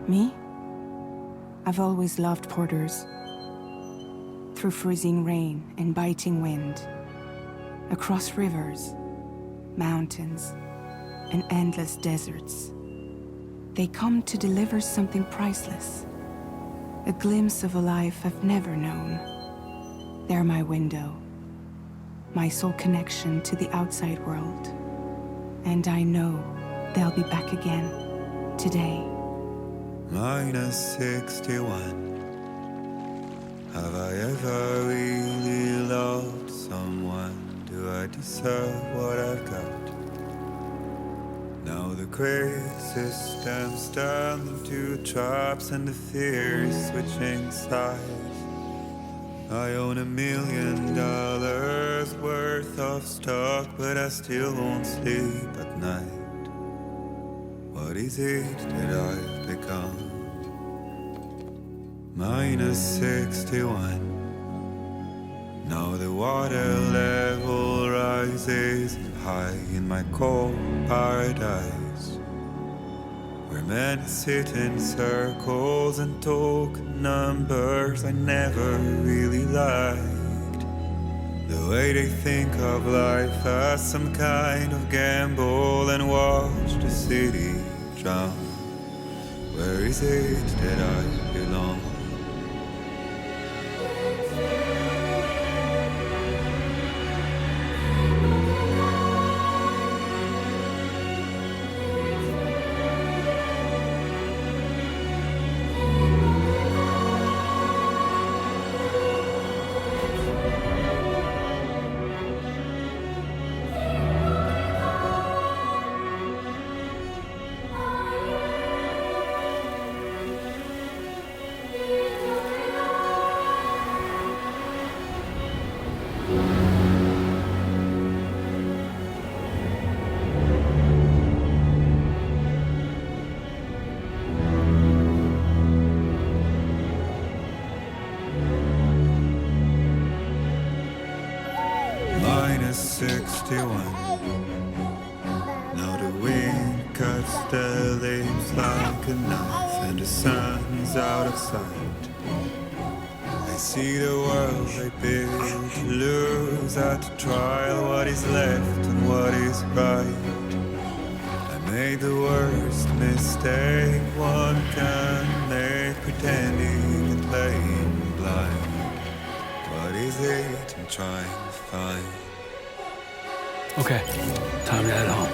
Me? I've always loved porters. Through freezing rain and biting wind, across rivers, mountains, and endless deserts, they come to deliver something priceless, a glimpse of a life I've never known. They're my window, my sole connection to the outside world. And I know they'll be back again, today. Minus 61. Have I ever really loved someone? Do I deserve what I've got? Now the crazy system's turned into traps and the fear is switching sides. I own $1 million worth of stock, but I still won't sleep at night. What is it that I've become? Minus 61. Now the water level rises high in my cold paradise, where men sit in circles and talk numbers I never really liked. The way they think of life as some kind of gamble and watch the city drown. Where is it that I belong? Minus 61. Now the wind cuts the leaves like a knife and the sun is out of sight. I see the world I built to lose at the trial, what is left and what is right. I made the worst mistake one can make, pretending and playing blind. What is it I'm trying to find? Okay, time to head home.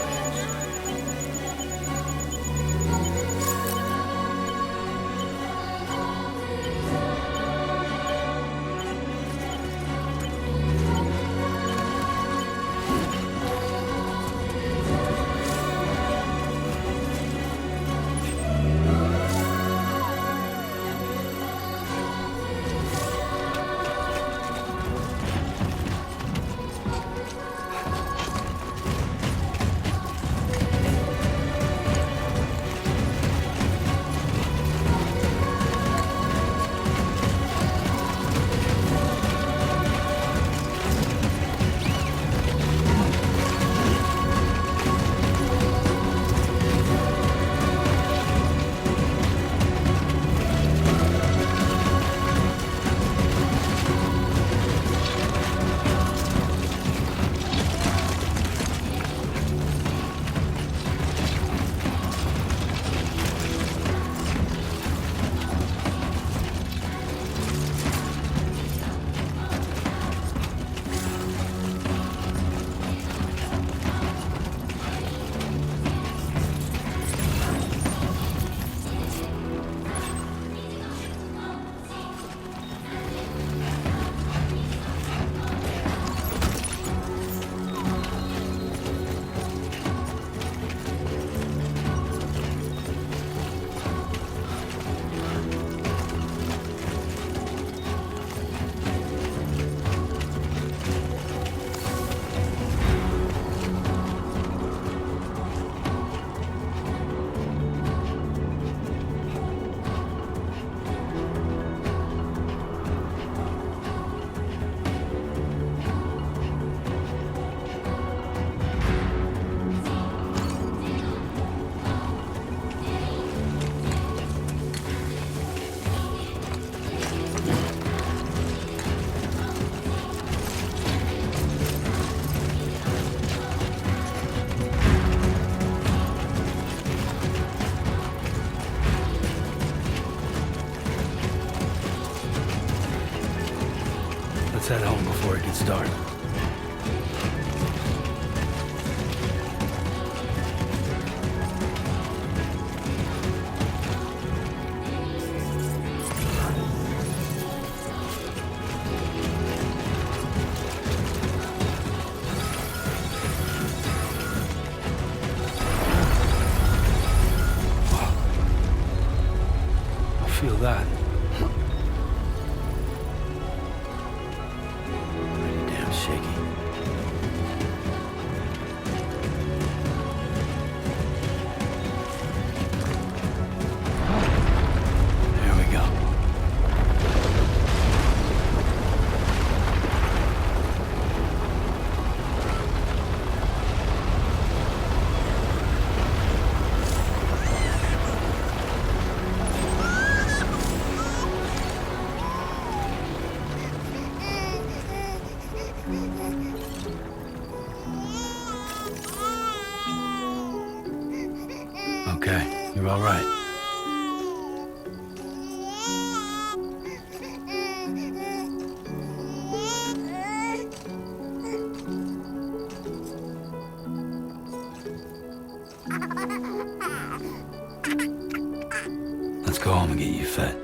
Let's head home before it gets dark. Feel that. Pretty damn shaky. There we go. Okay, you're all right. Let's go home and get you fed.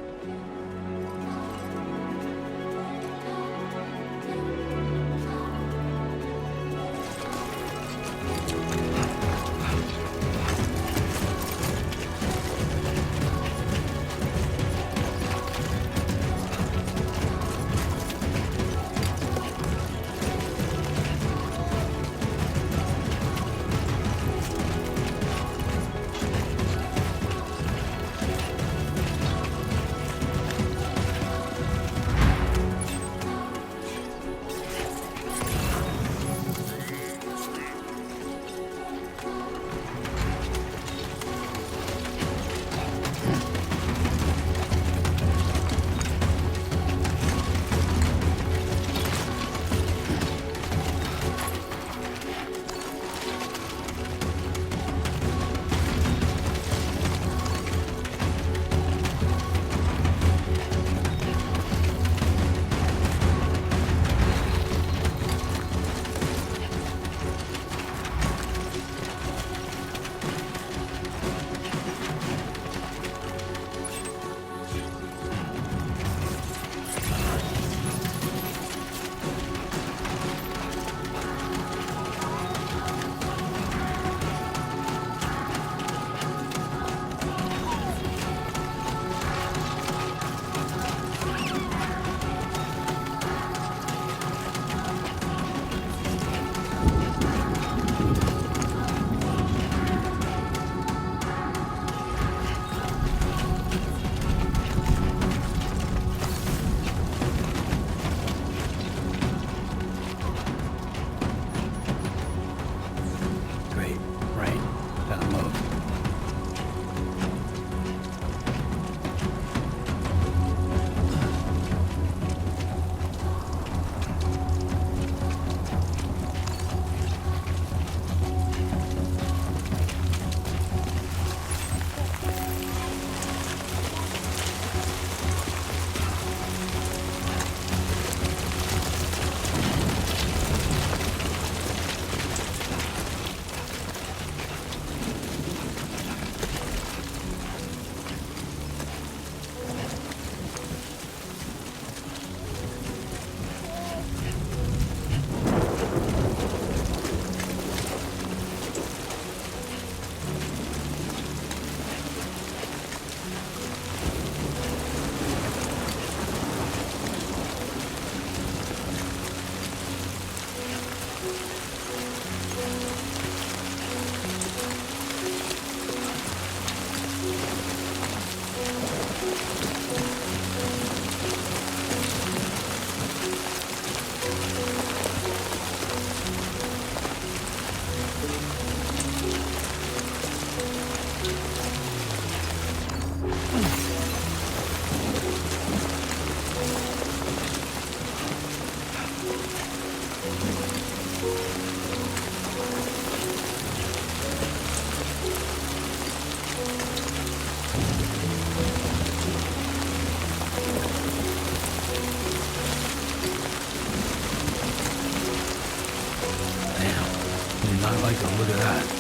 Michael, look at that.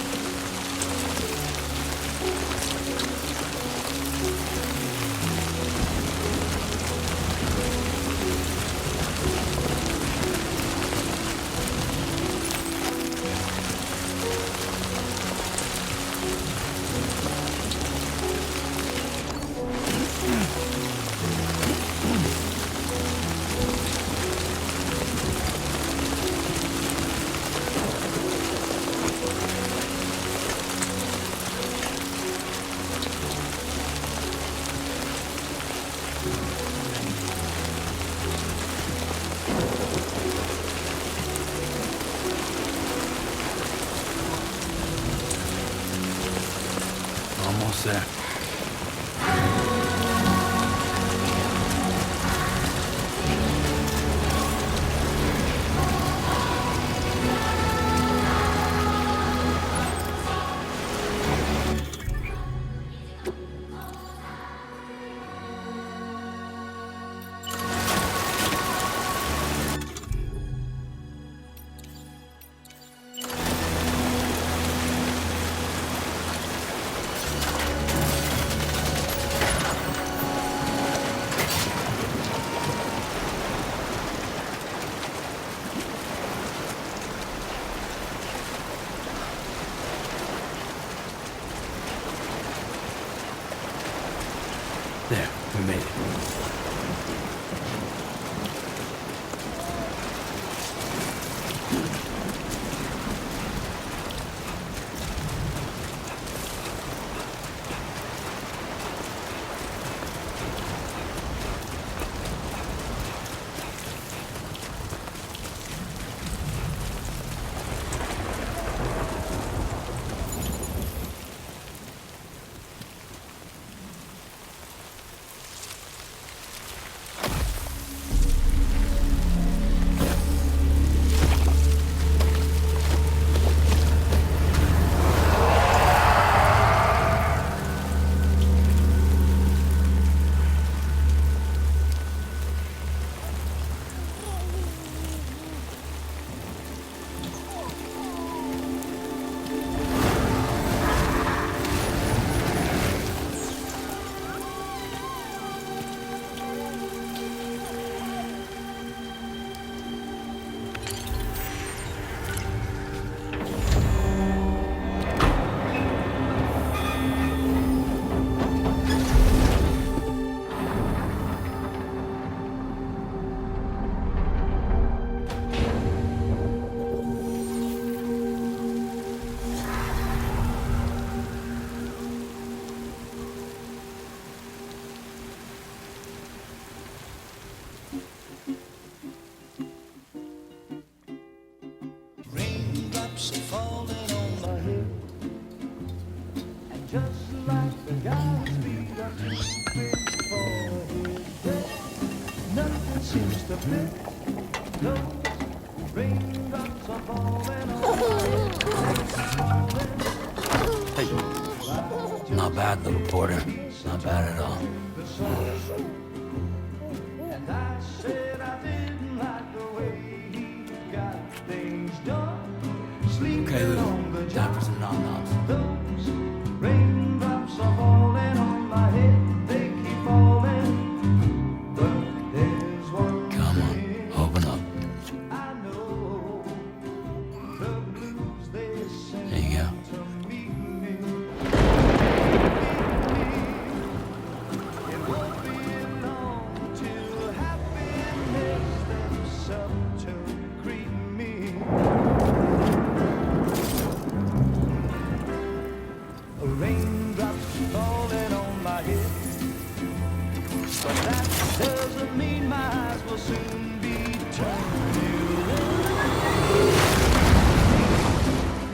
Almost there. There, we made it. Hey, not bad, little porter. Not bad at all. Okay, Lou. Time for some nom-noms. Raindrops are falling on my head, they keep falling. But there's one Come on, open up. I know, the blues they sing There you go. to meet me. It won't be long till happiness steps up to greet me. Raindrops falling on my head, but that doesn't mean my eyes will soon be turning red.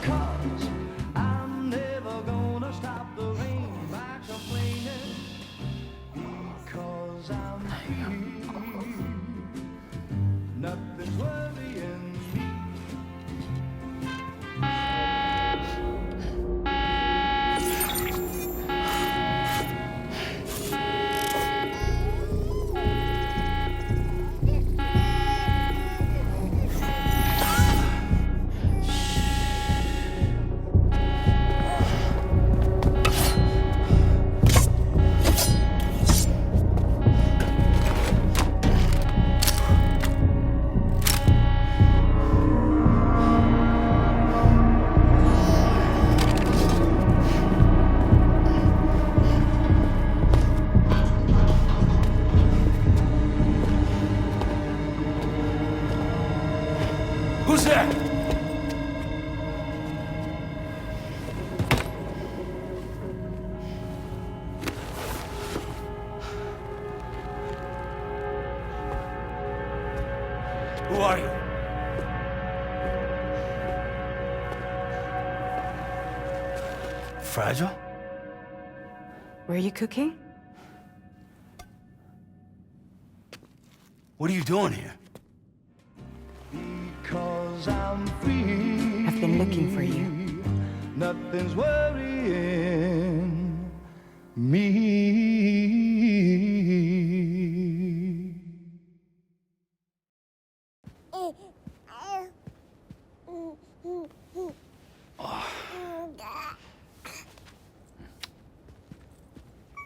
'Cause I'm never gonna stop the rain by complaining, because I'm free. Nothing's worrying me. Who's there? Who are you? Fragile? Were you cooking? What are you doing here? Because I'm free. I've been looking for you. Nothing's worrying me.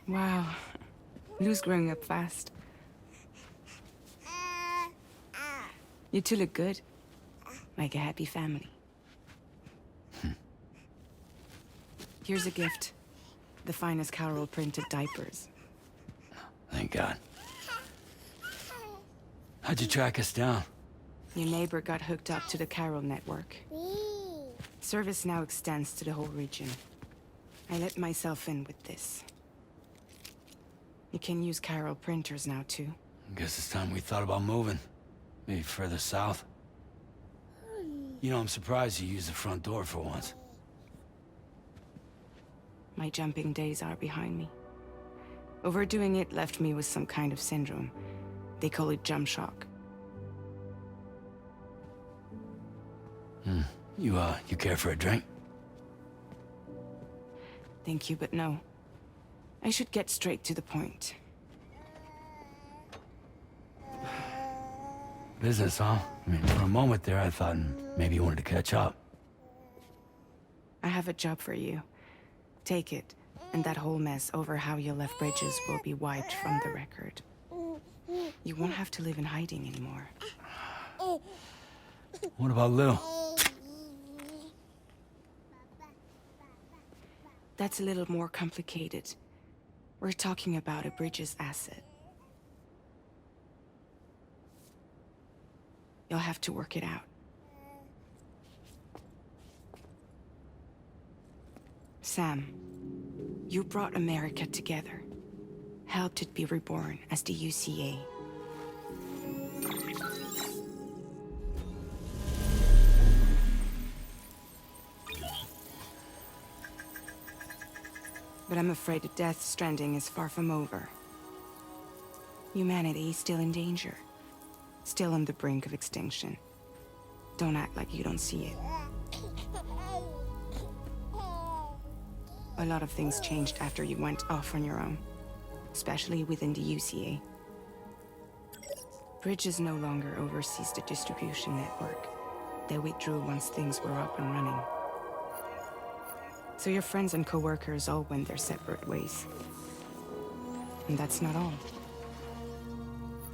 Wow. Lou's growing up fast. You two look good. Like a happy family. Here's a gift. The finest Carol printed diapers. Thank God. How'd you track us down? Your neighbor got hooked up to the Carol network. Service now extends to the whole region. I let myself in with this. You can use Carol printers now, too. Guess it's time we thought about moving. Maybe further south. You know, I'm surprised you used the front door for once. My jumping days are behind me. Overdoing it left me with some kind of syndrome. They call it jump shock. You care for a drink? Thank you, but no. I should get straight to the point. Business, huh? I mean, for a moment there, I thought maybe you wanted to catch up. I have a job for you. Take it, and that whole mess over how you left Bridges will be wiped from the record. You won't have to live in hiding anymore. What about Lou? That's a little more complicated. We're talking about a Bridges asset. You'll have to work it out. Sam, you brought America together. Helped it be reborn as the UCA. But I'm afraid that Death Stranding is far from over. Humanity is still in danger. Still on the brink of extinction. Don't act like you don't see it. A lot of things changed after you went off on your own. Especially within the UCA. Bridges no longer oversees the distribution network. They withdrew once things were up and running. So your friends and co-workers all went their separate ways. And that's not all.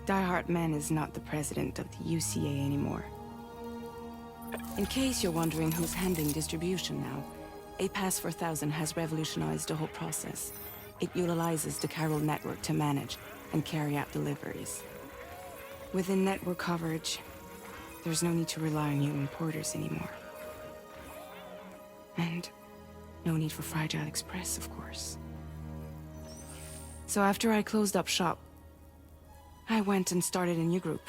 Die Hard Man is not the president of the UCA anymore. In case you're wondering who's handling distribution now, A Pass 4000 has revolutionized the whole process. It utilizes the Carol network to manage and carry out deliveries. Within network coverage, there's no need to rely on human porters anymore. And no need for Fragile Express, of course. So after I closed up shop, I went and started a new group.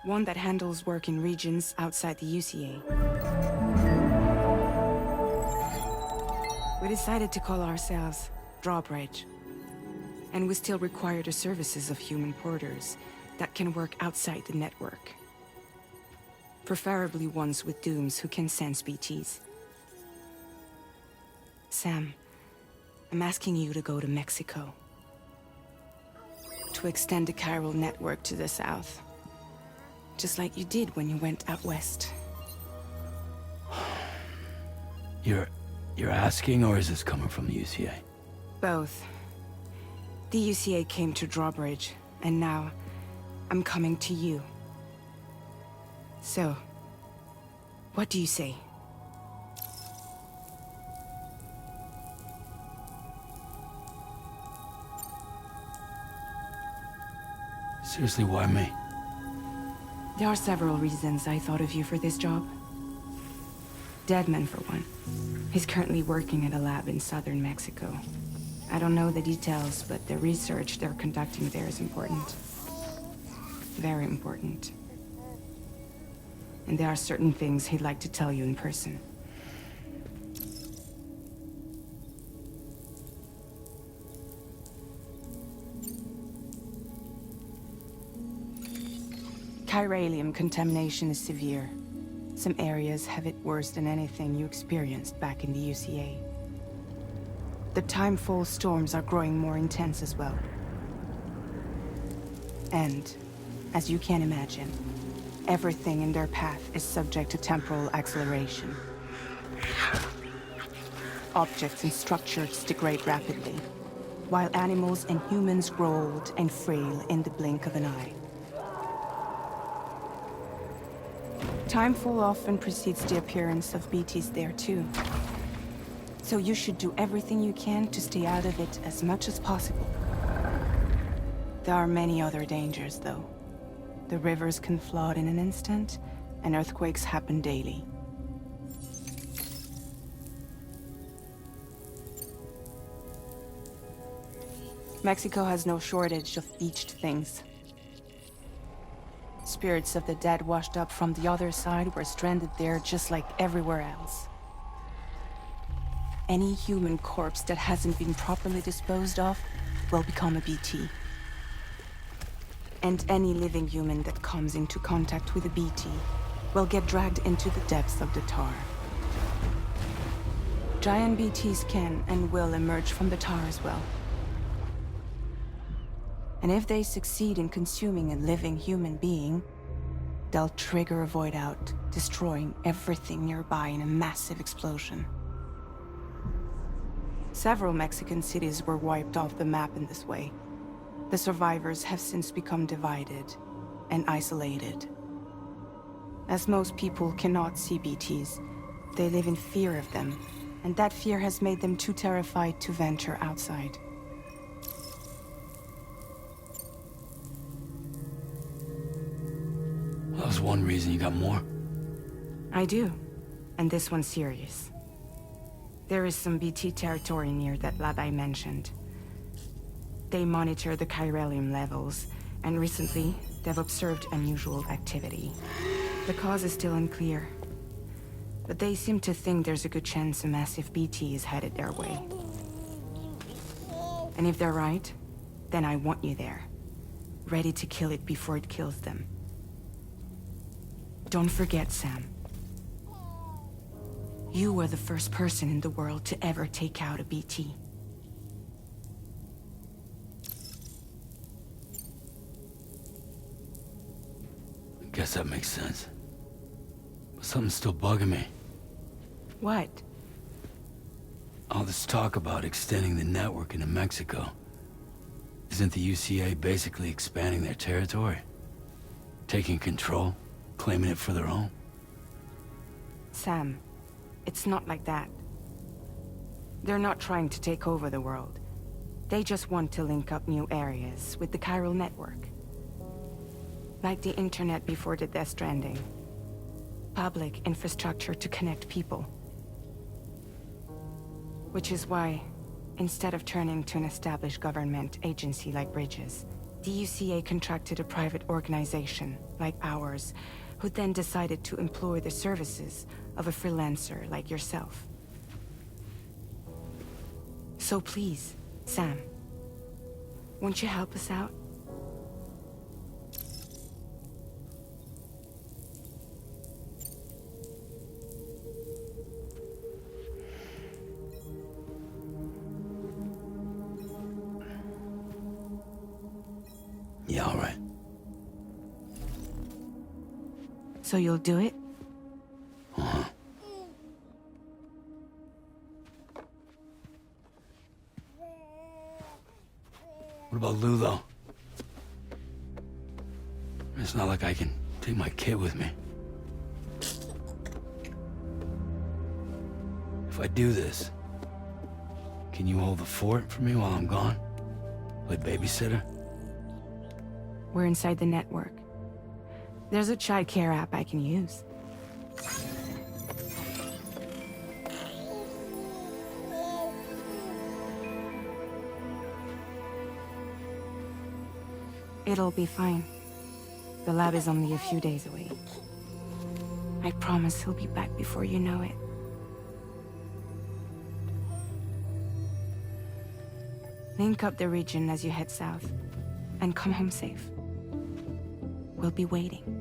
One that handles work in regions outside the UCA. We decided to call ourselves Drawbridge. And we still require the services of human porters that can work outside the network. Preferably ones with dooms who can sense BTs. Sam, I'm asking you to go to Mexico. To extend the Carol network to the south. Just like you did when you went out west. You're asking, or is this coming from the UCA? Both. The UCA came to Drawbridge, and now I'm coming to you. So, what do you say? Seriously, why me? There are several reasons I thought of you for this job. Deadman, for one. He's currently working at a lab in southern Mexico. I don't know the details, but the research they're conducting there is important. Very important. And there are certain things he'd like to tell you in person. Chiralium contamination is severe. Some areas have it worse than anything you experienced back in the UCA. The timefall storms are growing more intense as well. And, as you can imagine, everything in their path is subject to temporal acceleration. Objects and structures degrade rapidly, while animals and humans grow old and frail in the blink of an eye. Timefall often precedes the appearance of BTs there too. So you should do everything you can to stay out of it as much as possible. There are many other dangers, though. The rivers can flood in an instant, and earthquakes happen daily. Mexico has no shortage of beached things. Spirits of the dead washed up from the other side were stranded there just like everywhere else. Any human corpse that hasn't been properly disposed of will become a BT. And any living human that comes into contact with a BT will get dragged into the depths of the tar. Giant BTs can and will emerge from the tar as well. And if they succeed in consuming a living human being, they'll trigger a void out, destroying everything nearby in a massive explosion. Several Mexican cities were wiped off the map in this way. The survivors have since become divided and isolated. As most people cannot see BTs, they live in fear of them, and that fear has made them too terrified to venture outside. That was one reason. You got more? I do, and this one's serious. There is some BT territory near that lab I mentioned. They monitor the chiralium levels, and recently, they've observed unusual activity. The cause is still unclear, but they seem to think there's a good chance a massive BT is headed their way. And if they're right, then I want you there, ready to kill it before it kills them. Don't forget, Sam. You were the first person in the world to ever take out a BT. I guess that makes sense. But something's still bugging me. What? All this talk about extending the network into Mexico. Isn't the UCA basically expanding their territory? Taking control? Claiming it for their own? Sam, it's not like that. They're not trying to take over the world. They just want to link up new areas with the chiral network. Like the internet before the Death Stranding. Public infrastructure to connect people. Which is why, instead of turning to an established government agency like Bridges, the UCA contracted a private organization, like ours, who then decided to employ the services of a freelancer like yourself. So please, Sam, won't you help us out? Yeah, all right. So you'll do it? Uh-huh. What about Lou, though? It's not like I can take my kid with me. If I do this, can you hold the fort for me while I'm gone? Play babysitter? We're inside the network. There's a child care app I can use. It'll be fine. The lab is only a few days away. I promise he'll be back before you know it. Link up the region as you head south, and come home safe. We'll be waiting.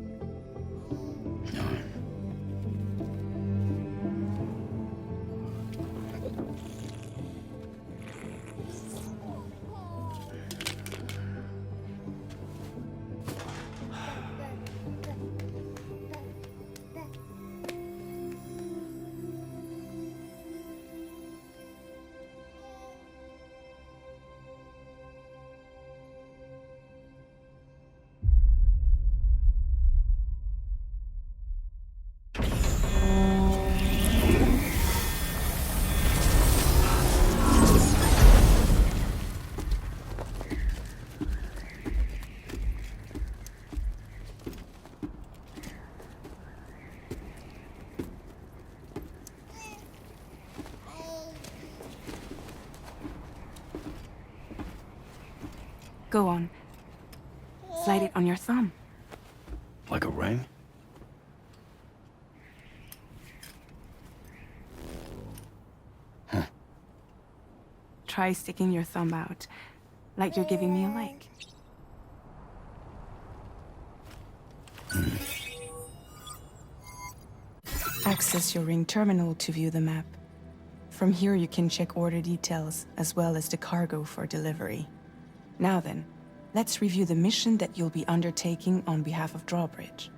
Go on. Slide it on your thumb. Like a ring? Huh. Try sticking your thumb out, like you're giving me a like. Access your ring terminal to view the map. From here you can check order details, as well as the cargo for delivery. Now then, let's review the mission that you'll be undertaking on behalf of Drawbridge.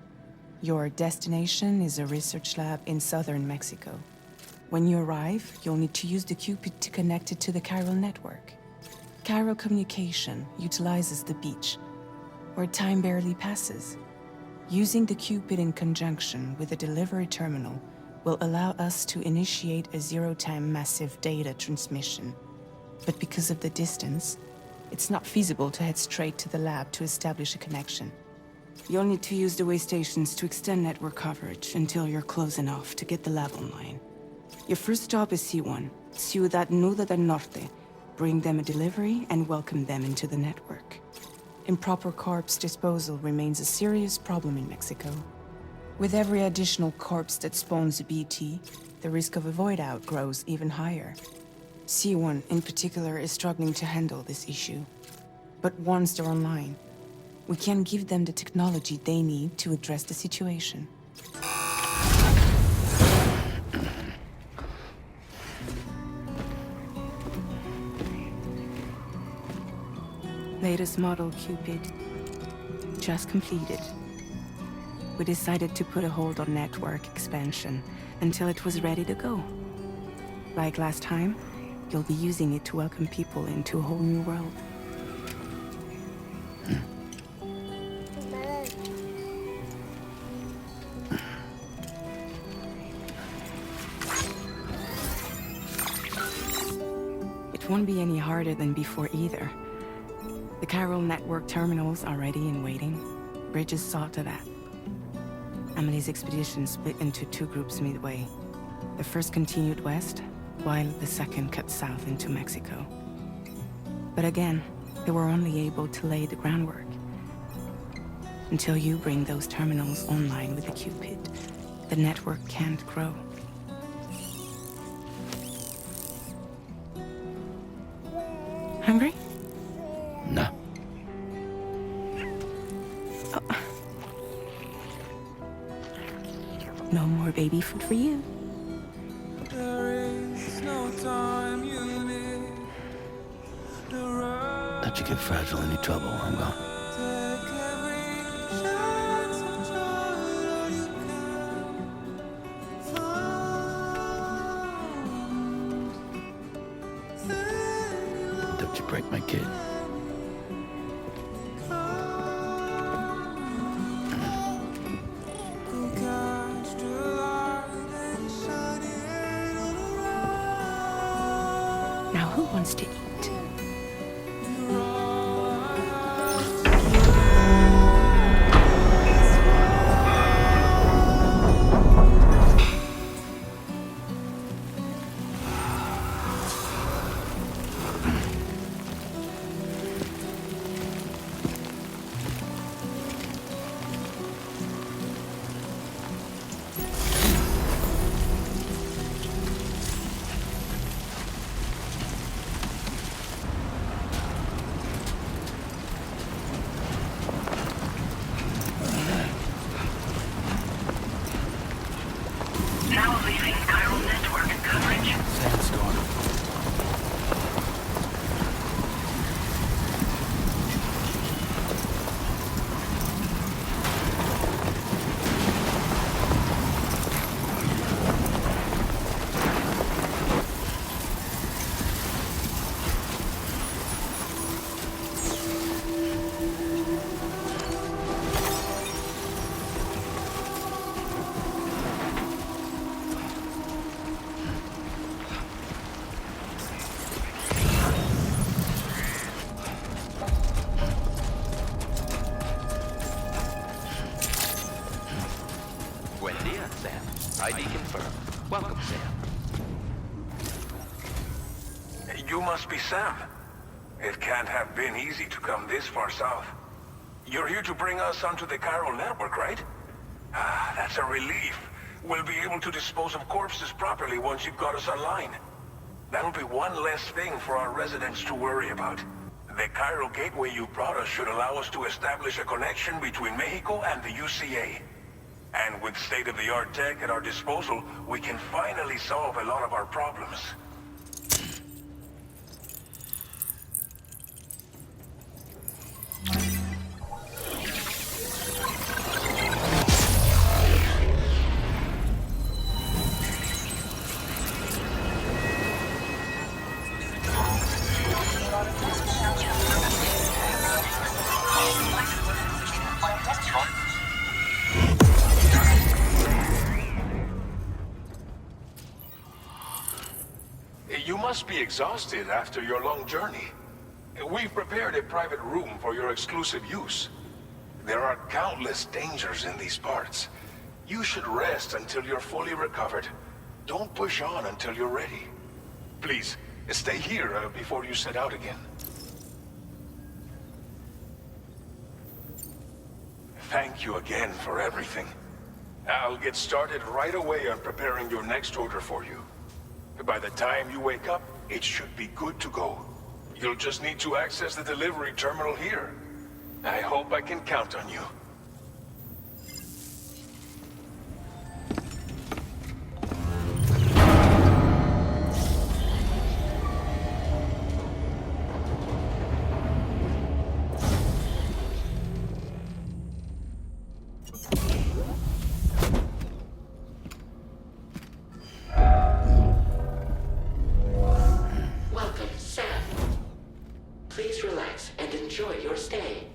Your destination is a research lab in southern Mexico. When you arrive, you'll need to use the Cupid to connect it to the chiral network. Chiral communication utilizes the beach, where time barely passes. Using the Cupid in conjunction with a delivery terminal will allow us to initiate a zero-time massive data transmission. But because of the distance, it's not feasible to head straight to the lab to establish a connection. You'll need to use the way stations to extend network coverage until you're close enough to get the lab online. Your first stop is C1, Ciudad Nuda del Norte. Bring them a delivery and welcome them into the network. Improper corpse disposal remains a serious problem in Mexico. With every additional corpse that spawns a BT, the risk of a void out grows even higher. C1 in particular is struggling to handle this issue. But once they're online, we can give them the technology they need to address the situation. Latest model Cupid. Just completed. We decided to put a hold on network expansion until it was ready to go. Like last time, you'll be using it to welcome people into a whole new world. It won't be any harder than before either. The chiral network terminals are ready and waiting. Bridges saw to that. Emily's expedition split into two groups midway. The first continued west, while the second cut south into Mexico. But again, they were only able to lay the groundwork. Until you bring those terminals online with the Cupid, the network can't grow. Hungry? No. No more baby food for you. Don't you get fragile any trouble, I'm gone. Don't you break my kid. Now who wants to eat? Sam. ID confirmed. Welcome, Sam. You must be Sam. It can't have been easy to come this far south. You're here to bring us onto the chiral network, right? Ah, that's a relief. We'll be able to dispose of corpses properly once you've got us online. That'll be one less thing for our residents to worry about. The chiral gateway you brought us should allow us to establish a connection between Mexico and the UCA. And with state-of-the-art tech at our disposal, we can finally solve a lot of our problems. You must be exhausted after your long journey. We've prepared a private room for your exclusive use. There are countless dangers in these parts. You should rest until you're fully recovered. Don't push on until you're ready. Please, stay here before you set out again. Thank you again for everything. I'll get started right away on preparing your next order for you. By the time you wake up, it should be good to go. You'll just need to access the delivery terminal here. I hope I can count on you. Welcome, Sam. Please relax and enjoy your stay.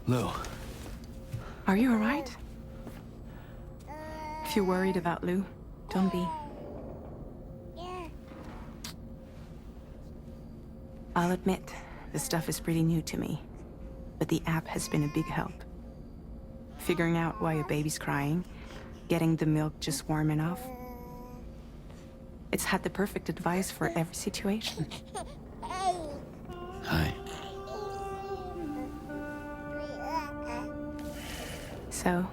Lou, Are you alright? If you're worried about Lou, don't be. I'll admit, the stuff is pretty new to me, but the app has been a big help. Figuring out why a baby's crying, getting the milk just warm enough. It's had the perfect advice for every situation. hi. So,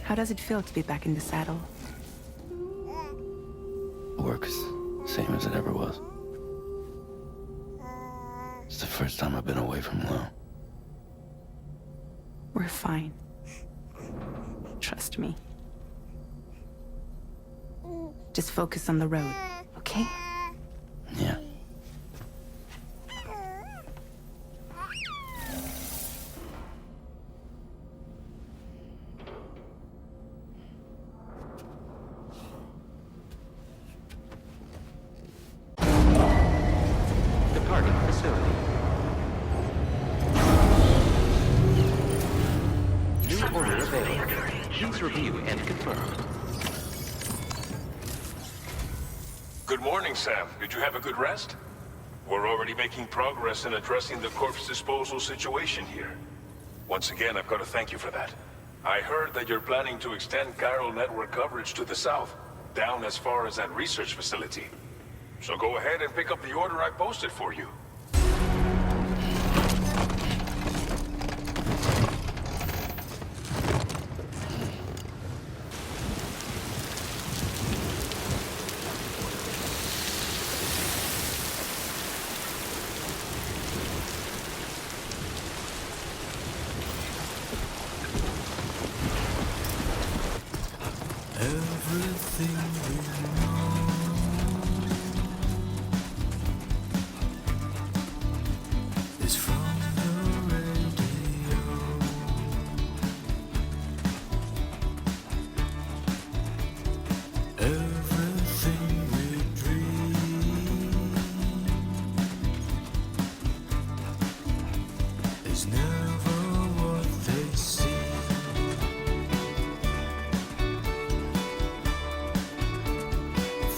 how does it feel to be back in the saddle? Work's same as it ever was. It's the first time I've been away from Lou. We're fine. Trust me. Just focus on the road, okay? Yeah. Departing facility. New order available. Please review and confirm. Good morning, Sam. Did you have a good rest? We're already making progress in addressing the corpse disposal situation here. Once again, I've got to thank you for that. I heard that you're planning to extend chiral network coverage to the south, down as far as that research facility. So go ahead and pick up the order I posted for you. Everything we know is from the radio. Everything we dream is never what they seem.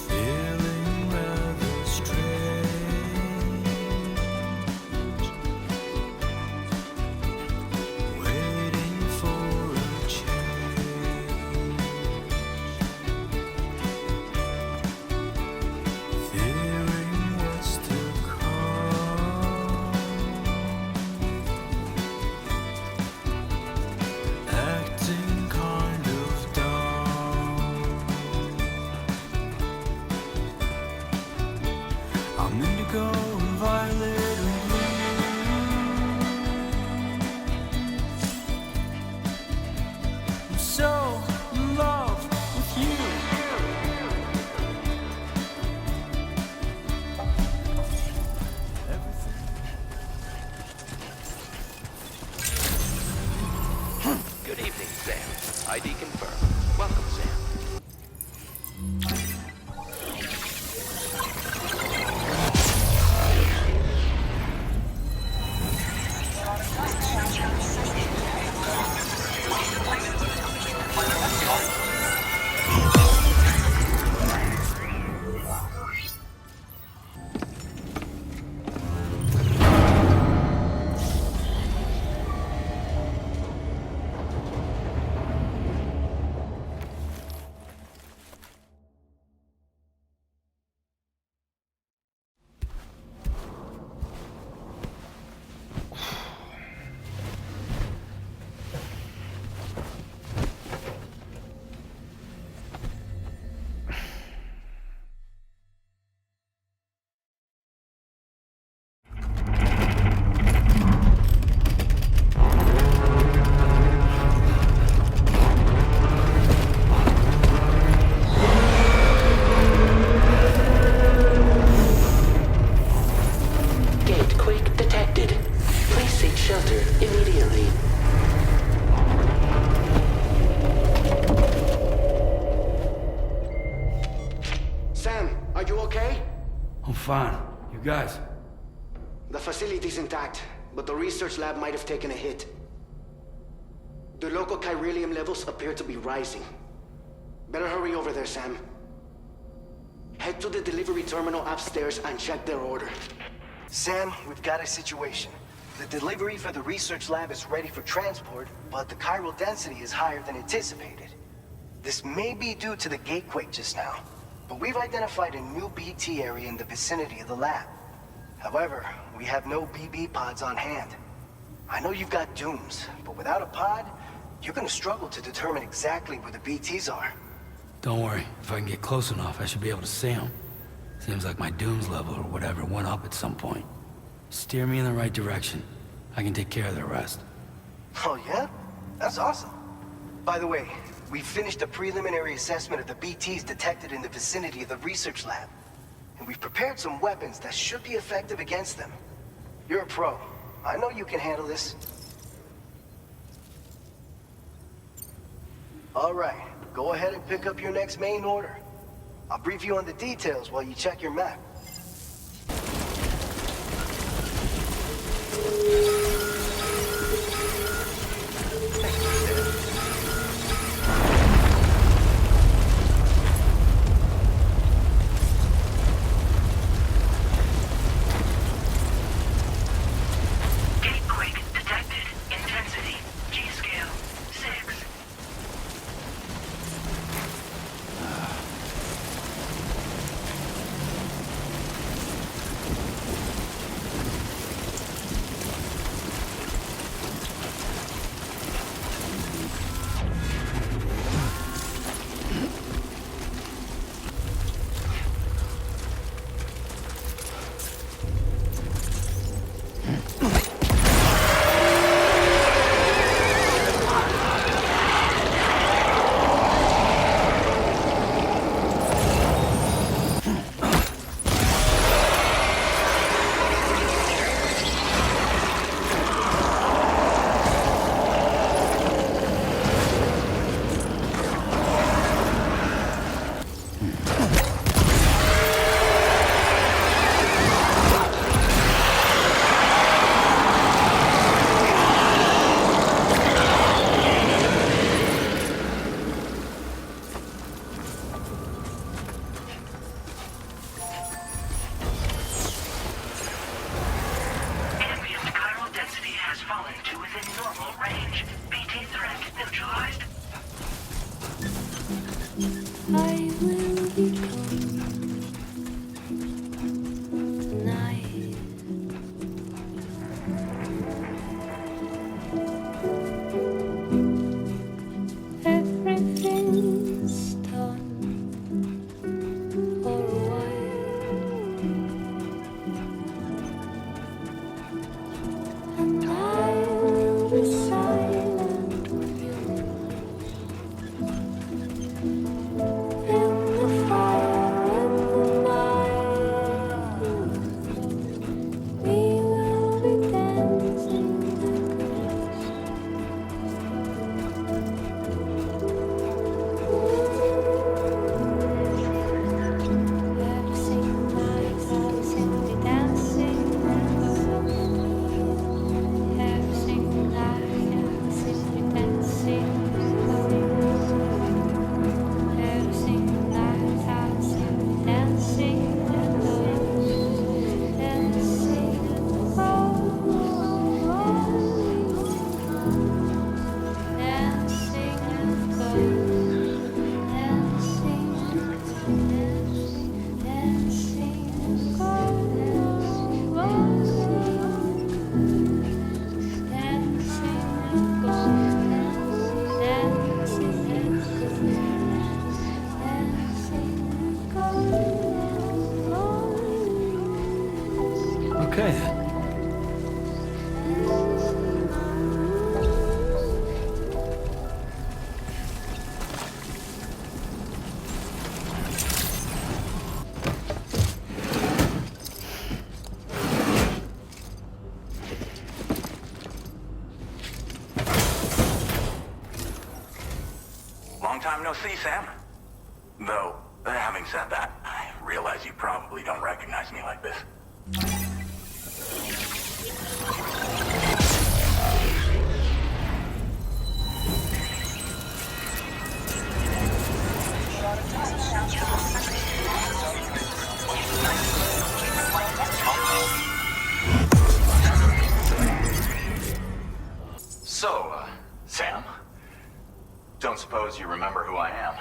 Feeling rather strange, waiting for a change, fearing what's to come, acting kind of dumb. I'm indigo and violet and blue. I'm so in love with you. Good evening, Sam. ID confirmed. Welcome, Sam. Gate quake detected. Please seek shelter immediately. Sam, are you okay? I'm fine. You guys? The facility's intact, but the research lab might have taken a hit. The local chiralium levels appear to be rising. Better hurry over there, Sam. Head to the delivery terminal upstairs and check their order. Sam, we've got a situation. The delivery for the research lab is ready for transport, but the chiral density is higher than anticipated. This may be due to the gatequake just now, but we've identified a new BT area in the vicinity of the lab. However, we have no BB pods on hand. I know you've got dooms, but without a pod, you're gonna struggle to determine exactly where the BTs are. Don't worry. If I can get close enough, I should be able to see them. Seems like my dooms level or whatever went up at some point. Steer me in the right direction. I can take care of the rest. Oh yeah? That's awesome. By the way, We finished a preliminary assessment of the BTs detected in the vicinity of the research lab. And we've prepared some weapons that should be effective against them. You're a pro. I know you can handle this. All right, go ahead and pick up your next main order. I'll brief you on the details while you check your map. Okay then. Long time no see, Sam. Though, having said that, I realize you probably don't recognize me like this. So, Sam, don't suppose you remember who I am?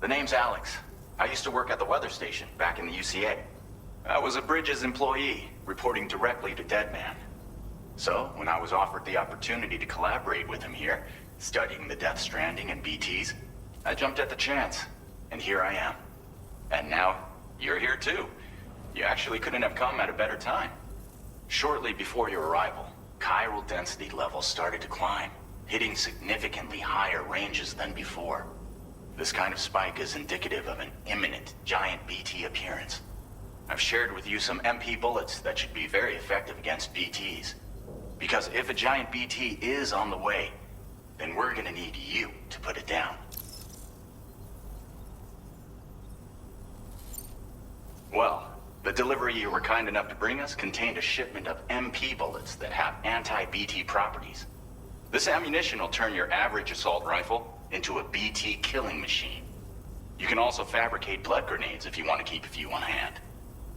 The name's Alex. I used to work at the weather station back in the UCA. I was a Bridges employee, reporting directly to Deadman. So, when I was offered the opportunity to collaborate with him here, studying the Death Stranding and BTs, I jumped at the chance, and here I am. And now, you're here too. You actually couldn't have come at a better time. Shortly before your arrival, chiral density levels started to climb, hitting significantly higher ranges than before. This kind of spike is indicative of an imminent giant BT appearance. I've shared with you some MP bullets that should be very effective against BTs. Because if a giant BT is on the way, then we're gonna need you to put it down. Well, the delivery you were kind enough to bring us contained a shipment of MP bullets that have anti-BT properties. This ammunition will turn your average assault rifle into a BT killing machine. You can also fabricate blood grenades if you want to keep a few on hand.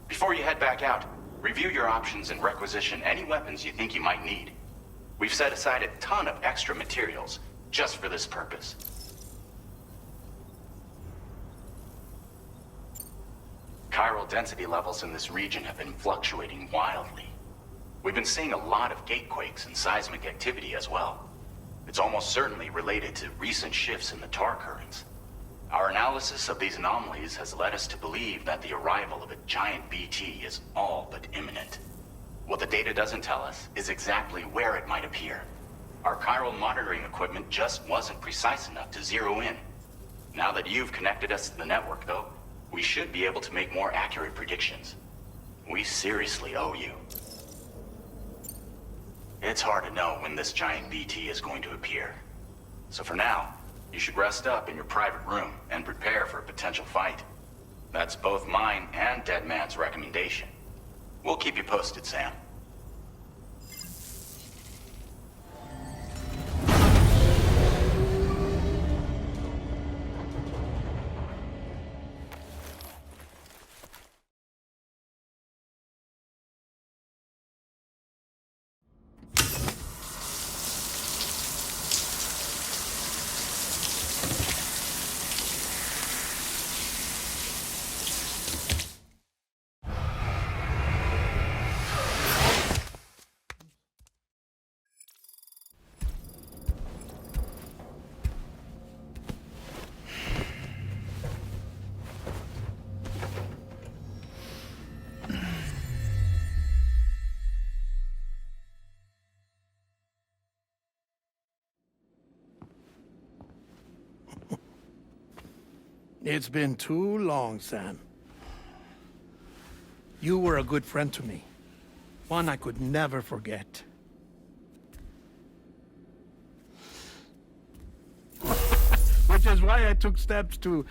Before you head back out, review your options and requisition any weapons you think you might need. We've set aside a ton of extra materials just for this purpose. Chiral density levels in this region have been fluctuating wildly. We've been seeing a lot of gatequakes and seismic activity as well. It's almost certainly related to recent shifts in the tar currents. Our analysis of these anomalies has led us to believe that the arrival of a giant BT is all but imminent. What the data doesn't tell us is exactly where it might appear. Our chiral monitoring equipment just wasn't precise enough to zero in. Now that you've connected us to the network, though, we should be able to make more accurate predictions. We seriously owe you. It's hard to know when this giant BT is going to appear. So for now, you should rest up in your private room and prepare for a potential fight. That's both mine and Deadman's recommendation. We'll keep you posted, Sam. It's been too long, Sam. You were a good friend to me. One I could never forget. Which is why I took steps to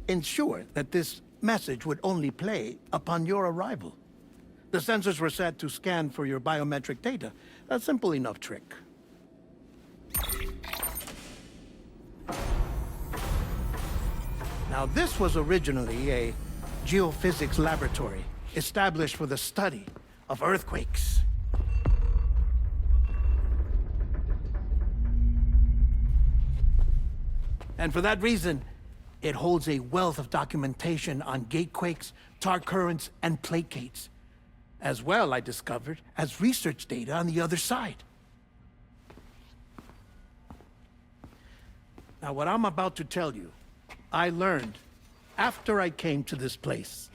ensure that this message would only play upon your arrival. The sensors were set to scan for your biometric data. A simple enough trick. Now, this was originally a geophysics laboratory established for the study of earthquakes. And for that reason, it holds a wealth of documentation on gatequakes, tar currents, and placates. As well, I discovered, as research data on the other side. Now, what I'm about to tell you, I learned after I came to this place.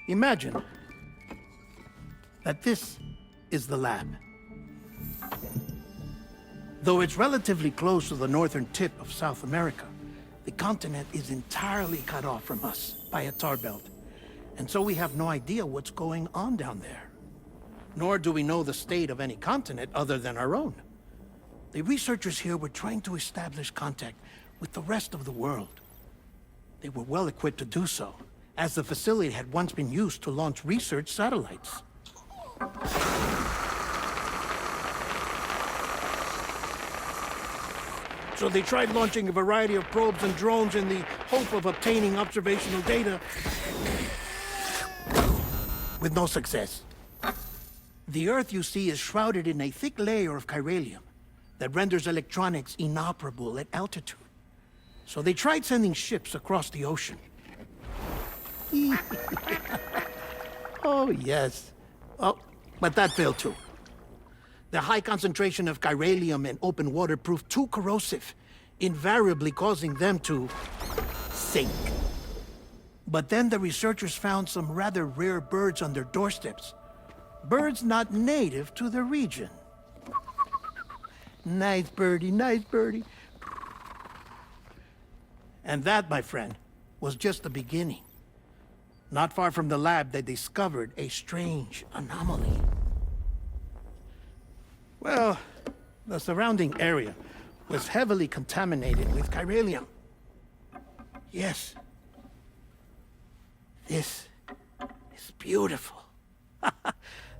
Imagine that this is the lab. Though it's relatively close to the northern tip of South America, the continent is entirely cut off from us by a tar belt. And so we have no idea what's going on down there. Nor do we know the state of any continent other than our own. The researchers here were trying to establish contact with the rest of the world. They were well equipped to do so, as the facility had once been used to launch research satellites. So they tried launching a variety of probes and drones in the hope of obtaining observational data, with no success. The Earth, you see, is shrouded in a thick layer of chiralium that renders electronics inoperable at altitude. So they tried sending ships across the ocean. Oh, yes. Oh, but that failed too. The high concentration of chiralium in open water proved too corrosive, invariably causing them to sink. But then the researchers found some rather rare birds on their doorsteps. birds not native to the region. Nice birdie, nice birdie. And that, my friend, was just the beginning. Not far from the lab, they discovered a strange anomaly. Well, the surrounding area was heavily contaminated with chiralium. Yes. This is beautiful.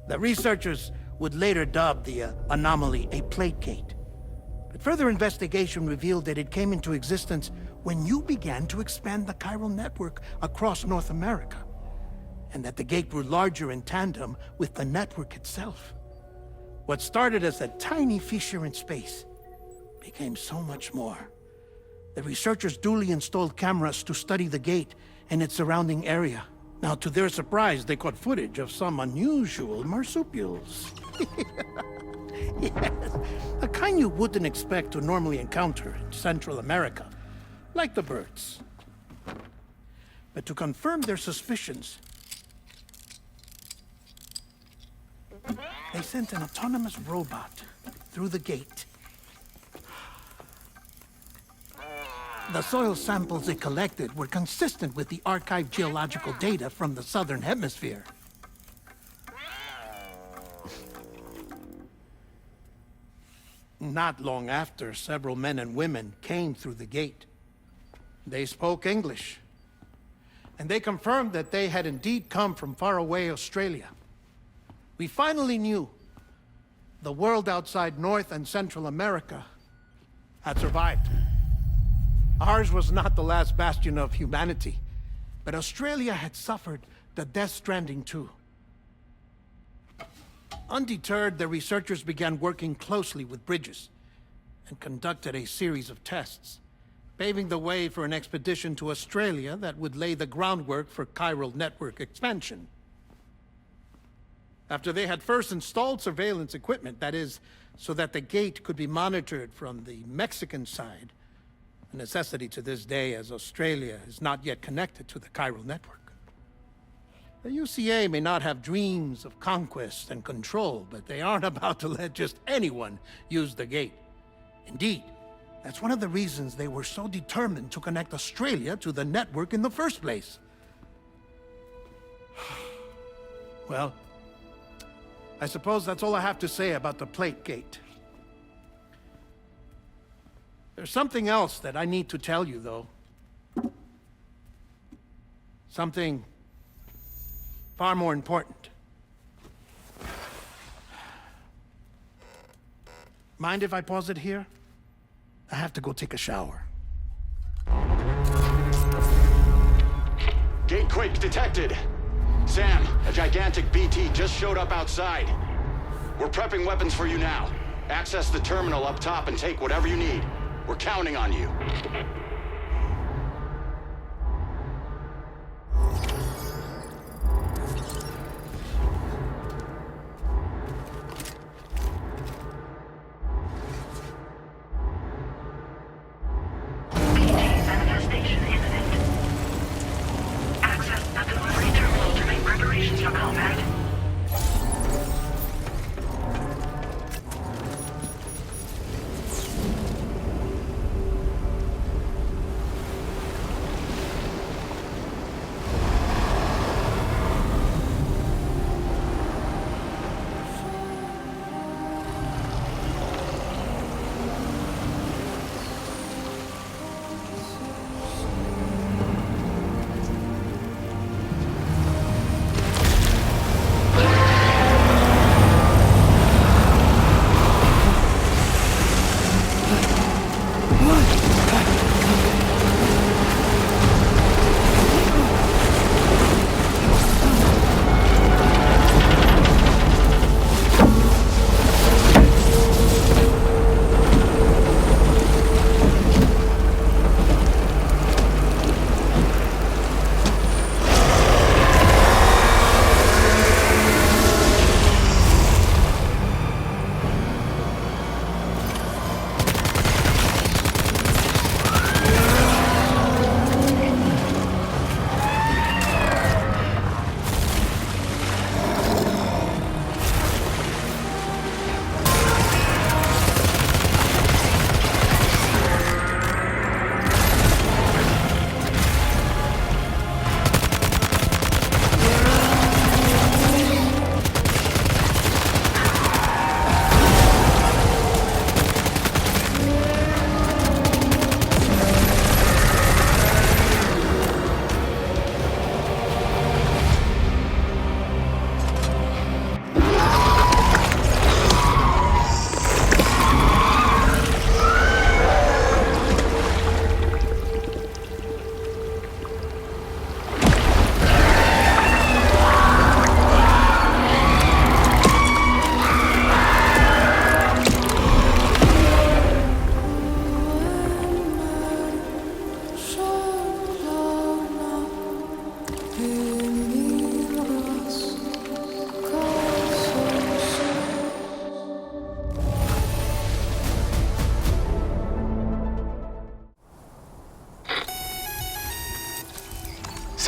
The researchers would later dub the anomaly a plate gate. But further investigation revealed that it came into existence when you began to expand the chiral network across North America, and that the gate grew larger in tandem with the network itself. What started as a tiny fissure in space became so much more. The researchers duly installed cameras to study the gate and its surrounding area. Now, to their surprise, they caught footage of some unusual marsupials. Yes, the kind you wouldn't expect to normally encounter in Central America, like the birds. But to confirm their suspicions, they sent an autonomous robot through the gate. The soil samples it collected were consistent with the archived geological data from the southern hemisphere. Not long after, several men and women came through the gate. They spoke English, and they confirmed that they had indeed come from faraway Australia. We finally knew the world outside North and Central America had survived. Ours was not the last bastion of humanity, but Australia had suffered the death stranding too. Undeterred, the researchers began working closely with Bridges and conducted a series of tests, paving the way for an expedition to Australia that would lay the groundwork for chiral network expansion. After they had first installed surveillance equipment, that is, so that the gate could be monitored from the Mexican side, a necessity to this day as Australia is not yet connected to the chiral network. The UCA may not have dreams of conquest and control, but they aren't about to let just anyone use the gate. Indeed, that's one of the reasons they were so determined to connect Australia to the network in the first place. Well, I suppose that's all I have to say about the plate gate. There's something else that I need to tell you, though. Something far more important. Mind if I pause it here? I have to go take a shower. Gate quake detected. Sam, a gigantic BT just showed up outside. We're prepping weapons for you now. Access the terminal up top and take whatever you need. We're counting on you. Manifestation imminent. Access the delivery terminal to make preparations for combat.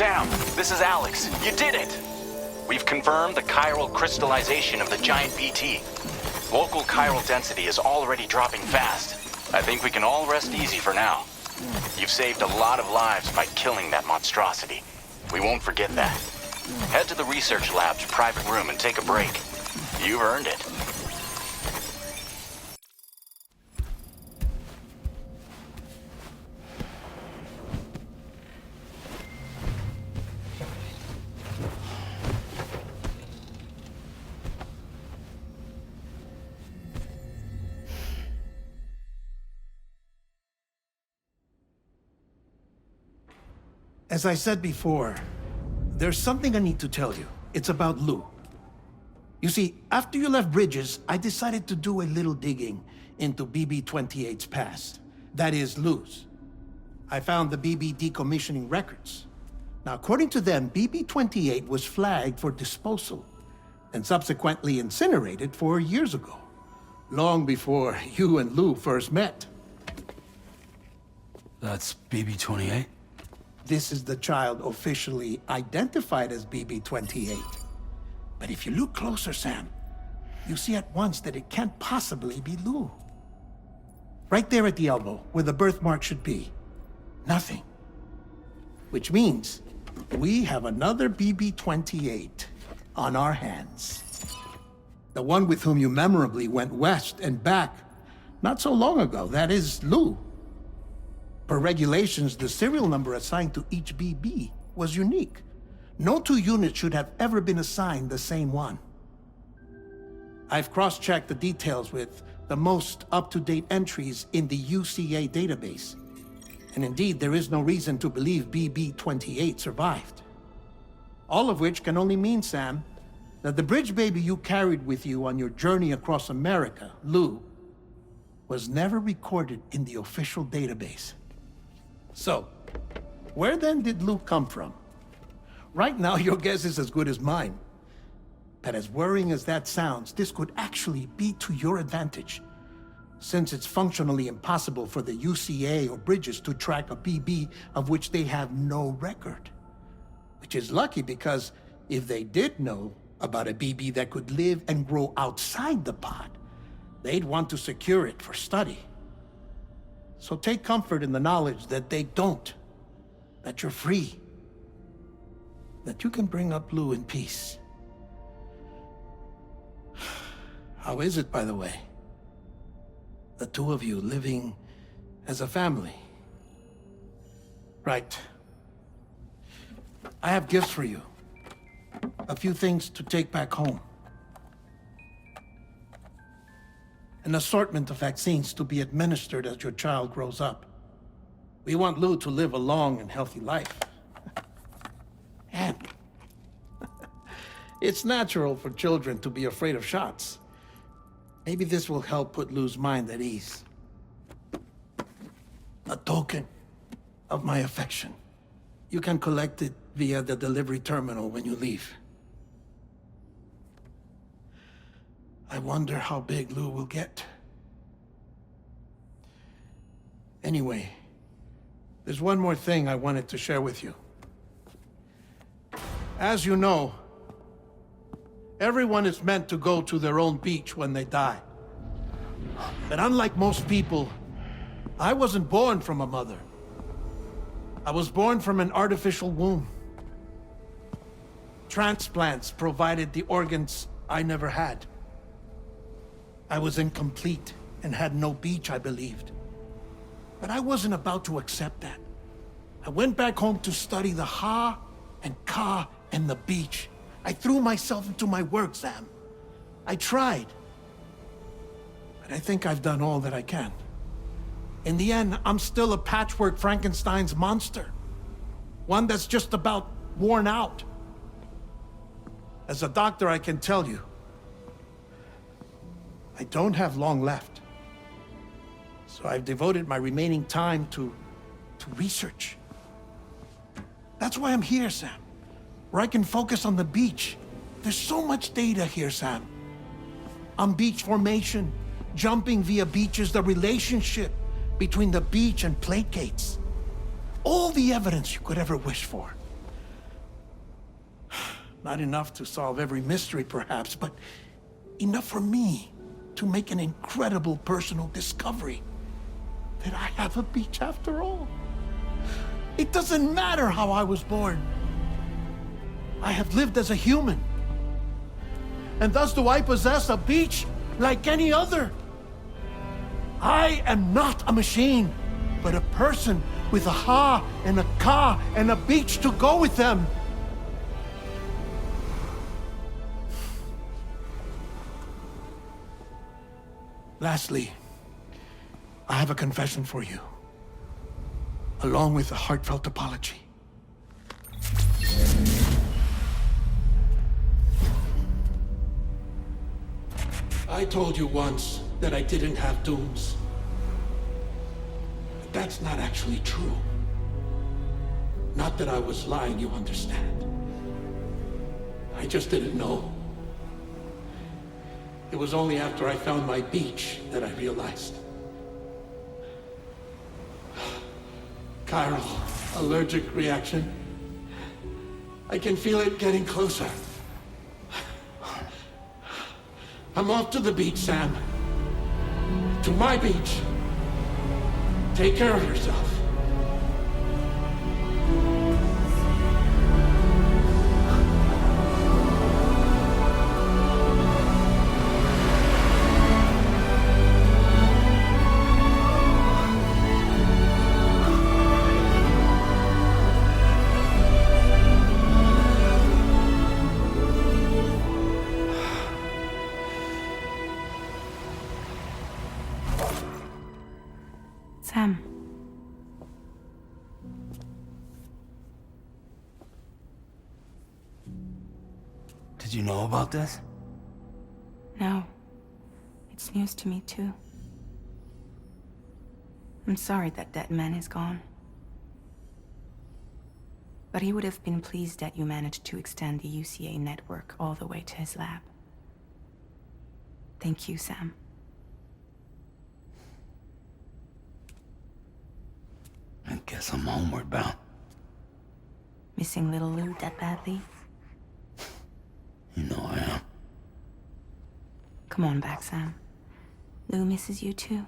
Sam, this is Alex. You did it! We've confirmed the chiral crystallization of the giant BT. Local chiral density is already dropping fast. I think we can all rest easy for now. You've saved a lot of lives by killing that monstrosity. We won't forget that. Head to the research lab's private room and take a break. You've earned it. As I said before, there's something I need to tell you. It's about Lou. You see, after you left Bridges, I decided to do a little digging into BB-28's past. That is, Lou's. I found the BB decommissioning records. Now, according to them, BB-28 was flagged for disposal and subsequently incinerated 4 years ago, long before you and Lou first met. That's BB-28? This is the child officially identified as BB-28. But if you look closer, Sam, you see at once that it can't possibly be Lou. Right there at the elbow, where the birthmark should be. Nothing. Which means we have another BB-28 on our hands. The one with whom you memorably went west and back not so long ago. That is Lou. Per regulations, the serial number assigned to each BB was unique. No two units should have ever been assigned the same one. I've cross-checked the details with the most up-to-date entries in the UCA database. And indeed, there is no reason to believe BB-28 survived. All of which can only mean, Sam, that the bridge baby you carried with you on your journey across America, Lou, was never recorded in the official database. So, where then did Lou come from? Right now, your guess is as good as mine. But as worrying as that sounds, this could actually be to your advantage, since it's functionally impossible for the UCA or Bridges to track a BB of which they have no record. Which is lucky, because if they did know about a BB that could live and grow outside the pod, they'd want to secure it for study. So take comfort in the knowledge that they don't, that you're free, that you can bring up Lou in peace. How is it, by the way? The two of you living as a family? Right. I have gifts for you. A few things to take back home. An assortment of vaccines to be administered as your child grows up. We want Lou to live a long and healthy life. And it's natural for children to be afraid of shots. Maybe this will help put Lou's mind at ease. A token of my affection. You can collect it via the delivery terminal when you leave. I wonder how big Lou will get. Anyway, there's one more thing I wanted to share with you. As you know, everyone is meant to go to their own beach when they die. But unlike most people, I wasn't born from a mother. I was born from an artificial womb. Transplants provided the organs I never had. I was incomplete and had no beach, I believed. But I wasn't about to accept that. I went back home to study the Ha and Ka and the beach. I threw myself into my work, Sam. I tried. But I think I've done all that I can. In the end, I'm still a patchwork Frankenstein's monster. One that's just about worn out. As a doctor, I can tell you, I don't have long left. So I've devoted my remaining time to research. That's why I'm here, Sam. Where I can focus on the beach. There's so much data here, Sam. On beach formation, jumping via beaches, the relationship between the beach and plate gates. All the evidence you could ever wish for. Not enough to solve every mystery, perhaps, but enough for me to make an incredible personal discovery. That I have a beach after all. It doesn't matter how I was born. I have lived as a human. And thus do I possess a beach like any other. I am not a machine, but a person with a ha and a ka and a beach to go with them. Lastly, I have a confession for you, along with a heartfelt apology. I told you once that I didn't have dooms. But that's not actually true. Not that I was lying, you understand. I just didn't know. It was only after I found my beach that I realized. Chiral, allergic reaction. I can feel it getting closer. I'm off to the beach, Sam. To my beach. Take care of yourself. Sam. Did you know about this? No. It's news to me, too. I'm sorry that that man is gone. But he would have been pleased that you managed to extend the UCA network all the way to his lab. Thank you, Sam. I guess I'm homeward bound. Missing little Lou that badly? You know I am. Come on back, Sam. Lou misses you too.